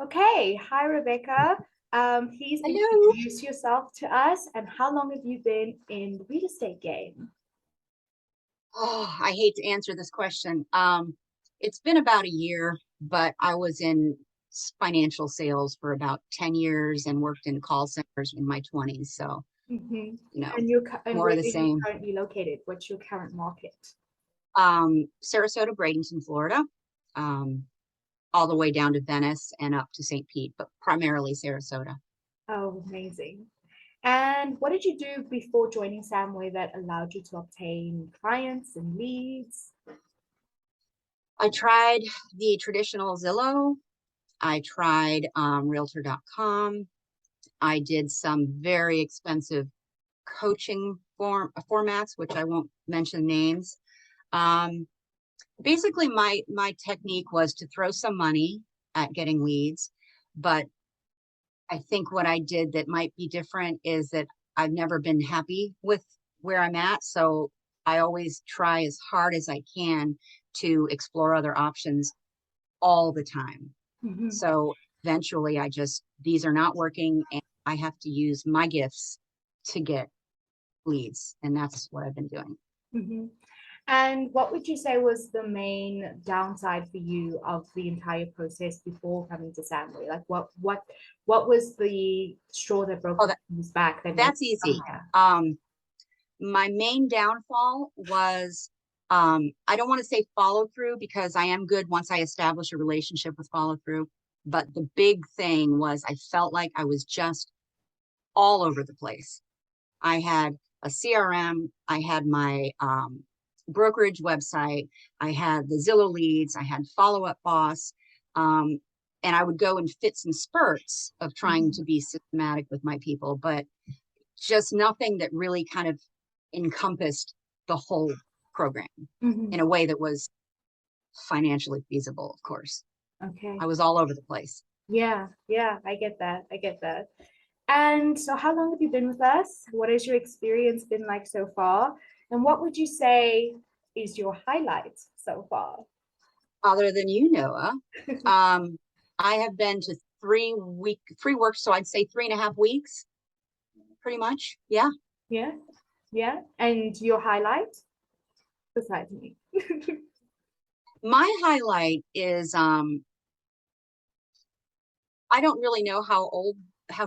Okay, hi Rebecca. Please Hello. introduce yourself to us and how long have you been in the real estate game? Oh, I hate to answer this question. It's been about a year, but I was in financial sales for about 10 years and worked in call centers in my 20s. So, Hmm. you know, And more where of are the you same. currently located? What's your current market? Sarasota, Bradenton, Florida, um, all the way down to Venice and up to St. Pete, but primarily Sarasota. Oh, amazing. And what did you do before joining Samway that allowed you to obtain clients and leads? I tried the traditional Zillow. I tried Realtor.com. I did some very expensive coaching formats, which I won't mention names. Um, Basically, my technique was to throw some money at getting leads, but I think what I did that might be different is that I've never been happy with where I'm at, so I always try as hard as I can to explore other options all the time. Hmm. So eventually, these are not working, and I have to use my gifts to get leads, and that's what I've been doing. Hmm. And what would you say was the main downside for you of the entire process before coming to Samway? Like what was the straw that broke Oh, the camel's back that made that's you come easy. here? My main downfall was I don't want to say follow through because I am good once I establish a relationship with follow through. But the big thing was I felt like I was just all over the place. I had a CRM, I had my brokerage website, I had the Zillow leads, I had Follow Up Boss, um, and I would go in fits and spurts of trying Mhm. to be systematic with my people, but just nothing that really kind of encompassed the whole program in Mhm. a way that was financially feasible, of course. Okay. I was all over the place. Yeah, yeah, I get that. I get that. And so how long have you been with us? What has your experience been like so far? And what would you say is your highlight so far? Other than you, Noah, um, I have been to 3 works, so I'd say 3.5 weeks, pretty much. Yeah. Yeah, yeah. And your highlight besides me. My highlight is I don't really know how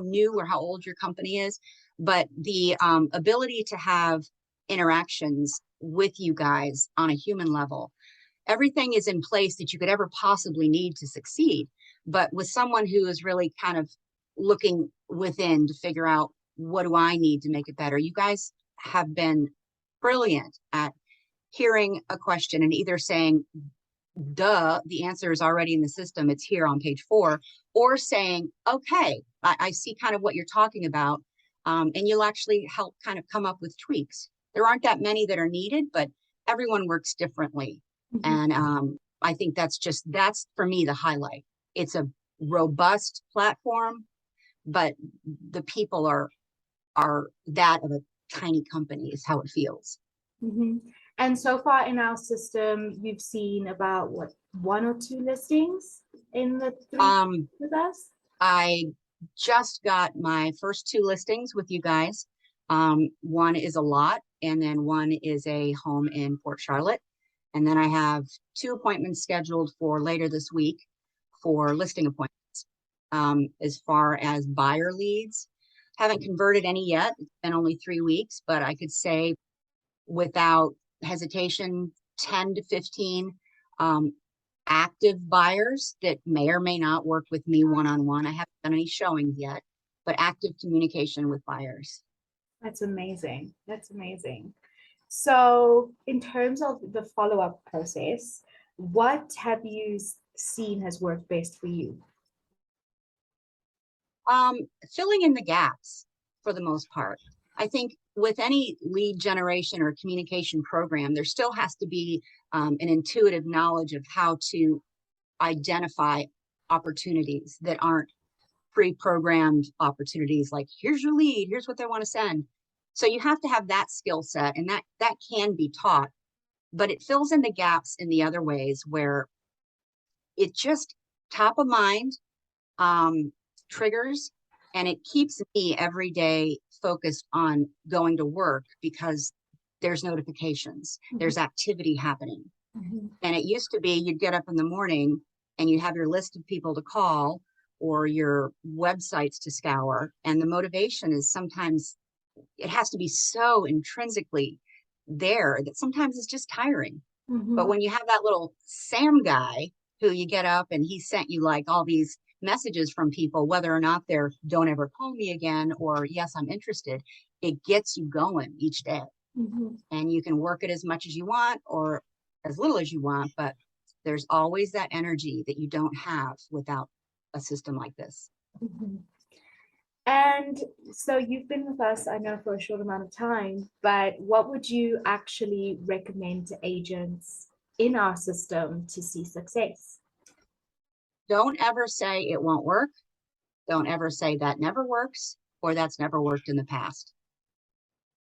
new or how old your company is, but the ability to have interactions with you guys on a human level. Everything is in place that you could ever possibly need to succeed. But with someone who is really kind of looking within to figure out what do I need to make it better, you guys have been brilliant at hearing a question and either saying, duh, the answer is already in the system, it's here on page 4, or saying, okay, I see kind of what you're talking about. And you'll actually help kind of come up with tweaks. There aren't that many that are needed, but everyone works differently. Mhm. And I think that's for me the highlight. It's a robust platform, but the people are that of a tiny company is how it feels. Mhm. And so far in our system, you've seen about what, one or two listings in the 3 Um, with us? I just got my first 2 listings with you guys. One is a lot, and then one is a home in Port Charlotte. And then I have 2 appointments scheduled for later this week for listing appointments. As far as buyer leads, haven't converted any yet. It's been only 3 weeks, but I could say without hesitation, 10 to 15 um, active buyers that may or may not work with me one on one. I haven't done any showings yet, but active communication with buyers. That's amazing. That's amazing. So, in terms of the follow-up process, what have you seen has worked best for you? Filling in the gaps for the most part. I think with any lead generation or communication program, there still has to be an intuitive knowledge of how to identify opportunities that aren't pre-programmed opportunities like here's your lead, here's what they want to send. So you have to have that skill set, and that can be taught, but it fills in the gaps in the other ways where it's just top of mind. triggers, and it keeps me every day focused on going to work because there's notifications, there's activity happening. And it used to be you'd get up in the morning and you have your list of people to call or your websites to scour. And the motivation is sometimes it has to be so intrinsically there that sometimes it's just tiring. But when you have that little Sam guy who you get up and he sent you like all these messages from people, whether or not they're don't ever call me again or yes, I'm interested, it gets you going each day. And you can work it as much as you want or as little as you want, but there's always that energy that you don't have without a system like this. And so you've been with us, I know, for a short amount of time, but what would you actually recommend to agents in our system to see success? Don't ever say it won't work. Don't ever say that never works or that's never worked in the past.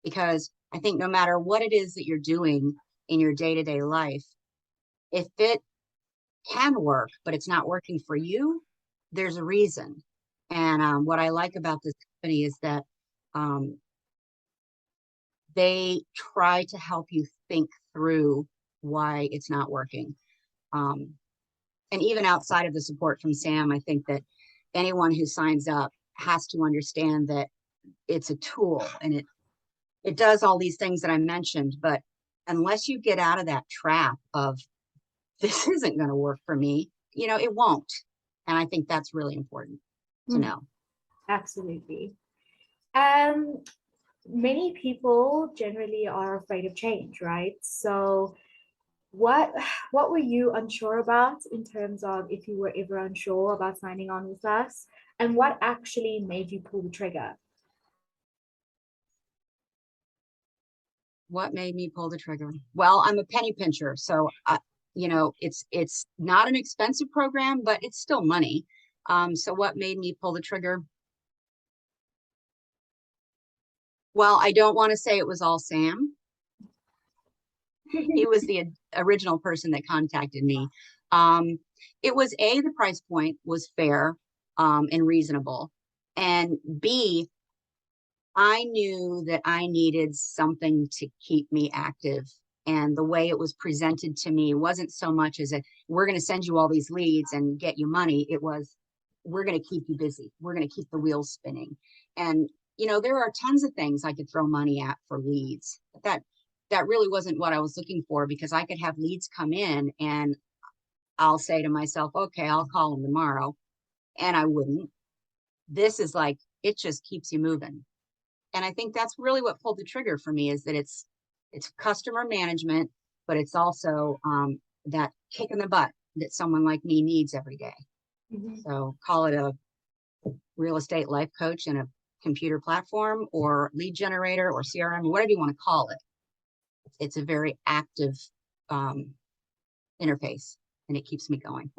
Because I think no matter what it is that you're doing in your day-to-day life, if it can work, but it's not working for you, there's a reason. And what I like about this company is that they try to help you think through why it's not working. And even outside of the support from Sam, I think that anyone who signs up has to understand that it's a tool and it does all these things that I mentioned, but unless you get out of that trap of this isn't going to work for me, it won't. And I think that's really important to know. Absolutely. Many people generally are afraid of change, right? So what were you unsure about in terms of if you were ever unsure about signing on with us? And what actually made you pull the trigger? What made me pull the trigger? Well, I'm a penny pincher, so it's not an expensive program, but it's still money. So what made me pull the trigger? Well, I don't want to say it was all Sam. He was the original person that contacted me. It was the price point was fair and reasonable, and B, I knew that I needed something to keep me active. And the way it was presented to me wasn't so much as we're going to send you all these leads and get you money. It was, we're going to keep you busy. We're going to keep the wheels spinning. And, there are tons of things I could throw money at for leads. But that really wasn't what I was looking for, because I could have leads come in and I'll say to myself, okay, I'll call them tomorrow. And I wouldn't. This is like, it just keeps you moving. And I think that's really what pulled the trigger for me, is that it's customer management, but it's also that kick in the butt that someone like me needs every day. So call it a real estate life coach and a computer platform or lead generator or CRM, whatever you want to call it. It's a very active interface and it keeps me going.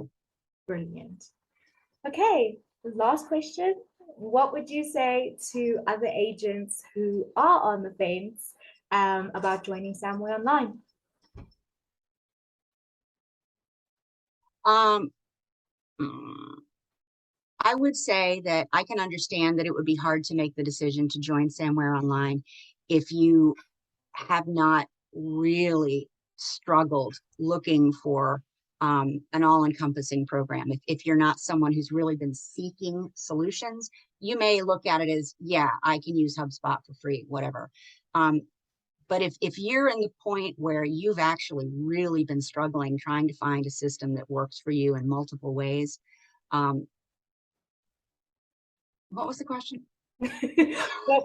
Brilliant. Okay, last question. What would you say to other agents who are on the fence about joining Samwhere Online? I would say that I can understand that it would be hard to make the decision to join Samwhere Online if you have not really struggled looking for an all-encompassing program. If you're not someone who's really been seeking solutions, you may look at it as, yeah, I can use HubSpot for free, whatever. But if you're in the point where you've actually really been struggling trying to find a system that works for you in multiple ways, what was the question? No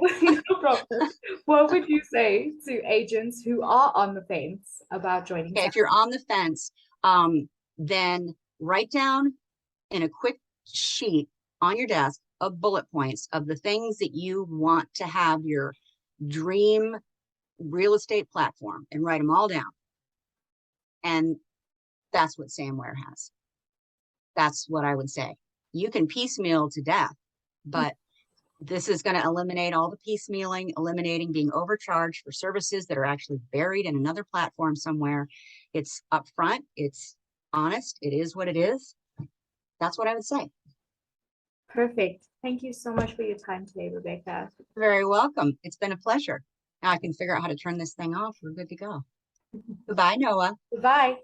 problem. What would you say to agents who are on the fence about joining? Okay, if you're on the fence, then write down in a quick sheet on your desk of bullet points of the things that you want to have your dream real estate platform, and write them all down. And that's what Samwhere has. That's what I would say. You can piecemeal to death, but this is going to eliminate all the piecemealing, eliminating being overcharged for services that are actually buried in another platform somewhere. It's upfront, it's honest, it is what it is. That's what I would say. Perfect. Thank you so much for your time today, Rebecca. Very welcome. It's been a pleasure. Now I can figure out how to turn this thing off. We're good to go. Goodbye, Noah. Goodbye.